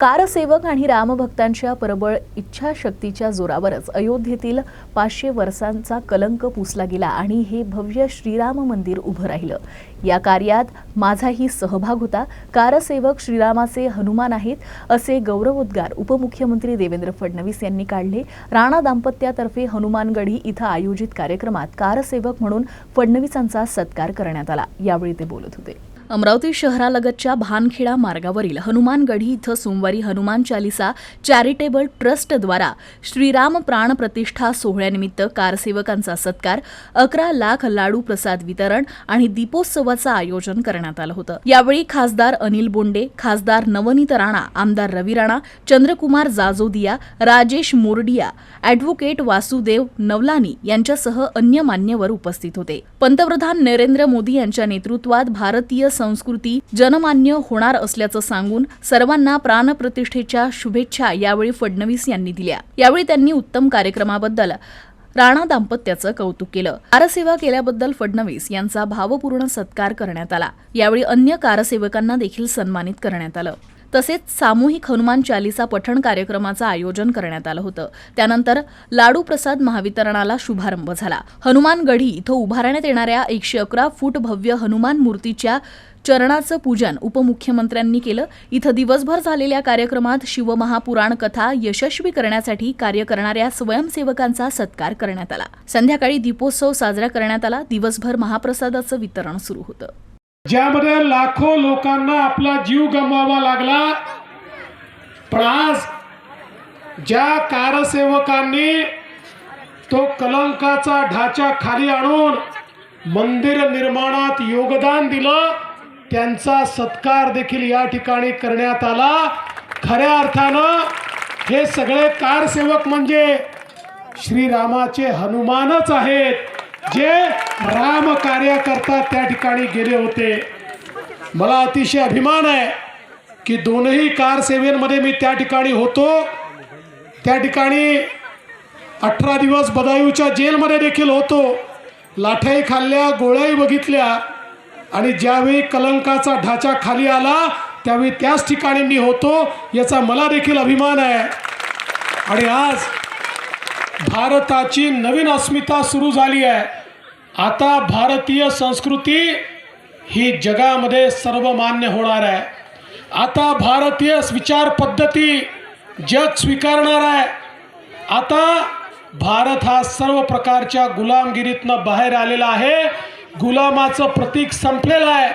कारसेवक आणि रामभक्तांच्या प्रबळ इच्छाशक्तीच्या जोरावरच अयोध्येतील 500 वर्षांचा कलंक पुसला गेला आणि हे भव्य श्रीराम मंदिर उभं राहिलं। या कार्यात माझाही सहभाग होता। कारसेवक श्रीरामाचे हनुमान आहेत असे गौरवोद्गार उपमुख्यमंत्री देवेंद्र फडणवीस यांनी काढले। राणा दाम्पत्यातर्फे हनुमानगढी इथं आयोजित कार्यक्रमात कारसेवक म्हणून फडणवीसांचा सत्कार करण्यात आला। यावेळी ते बोलत होते। अमरावती शहरालगतच्या भानखेडा मार्गावरील हनुमानगढी इथं सोमवारी हनुमान चालीसा चॅरिटेबल ट्रस्टद्वारा श्रीराम प्राण प्रतिष्ठा सोहळ्यानिमित्त कारसेवकांचा सत्कार, 11 लाख लाडू प्रसाद वितरण आणि दीपोत्सवाचं आयोजन करण्यात आलं होतं। यावेळी खासदार अनिल बोंडे, खासदार नवनीत राणा, आमदार रवी राणा, चंद्रकुमार जाजोदिया, राजेश मोरडिया, ॲडव्होकेट वासुदेव नवलानी यांच्यासह अन्य मान्यवर उपस्थित होते। पंतप्रधान नरेंद्र मोदी यांच्या नेतृत्वात भारतीय संस्कृती जनमान्य होणार असल्याचं सांगून सर्वांना प्राणप्रतिष्ठेच्या शुभेच्छा यावेळी फडणवीस यांनी दिल्या। यावेळी त्यांनी उत्तम कार्यक्रमाबद्दल राणा दाम्पत्याचं कौतुक केलं। कारसेवा केल्याबद्दल फडणवीस यांचा भावपूर्ण सत्कार करण्यात आला। यावेळी अन्य कारसेवकांना देखील सन्मानित करण्यात आलं। तसेच सामूहिक हनुमान चालीसा पठण कार्यक्रमाचं आयोजन करण्यात आलं होतं। त्यानंतर लाडू प्रसाद महावितरणाला शुभारंभ झाला। हनुमानगढी इथं उभारण्यात येणाऱ्या 111 फूट भव्य हनुमान मूर्तीच्या चरणाचं पूजन उपमुख्यमंत्र्यांनी केलं। इथं दिवसभर झालेल्या कार्यक्रमात शिवमहापुराण कथा यशस्वी करण्यासाठी कार्य करणाऱ्या स्वयंसेवकांचा सत्कार करण्यात आला। संध्याकाळी दीपोत्सव साजरा करण्यात आला। दिवसभर महाप्रसादाचं वितरण सुरू होतं। ज्यामध्ये लाखो लोकांना आपला जीव गमवावा लागला, पण आज ज्या कारसेवकांनी तो कलंकाचा ढाचा खाली आणून मंदिर निर्माणात योगदान दिलं, त्यांचा सत्कार देखील या ठिकाणी करण्यात आला। खऱ्या अर्थानं हे सगळे कारसेवक म्हणजे श्रीरामाचे हनुमानच आहेत, जे राम कार्यकर्ता त्या ठिकाणी गेले होते। मला अतिशय अभिमान आहे की दोनही कारसेवेमध्ये मी त्या ठिकाणी होतो। त्या ठिकाणी 18 दिवस बदायूच्या जेलमध्ये देखील होतो। लाठाई खाल्ल्या, गोळ्याही बघितल्या आणि ज्यावेळी कलंकाचा ढाचा खाली आला त्यावेळी त्याच ठिकाणी मी होतो, याचा मला देखील अभिमान आहे। आणि आज भारताची नवीन अस्मिता सुरू झाली आहे। आता भारतीय संस्कृती ही जगामध्ये सर्वमान्य होणार आहे। आता भारतीय विचार पद्धती जग स्वीकारणार आहे। आता भारत हा सर्व प्रकारच्या गुलामगिरीतनं बाहेर आलेला आहे। गुलामाचं प्रतीक संपलेलं आहे।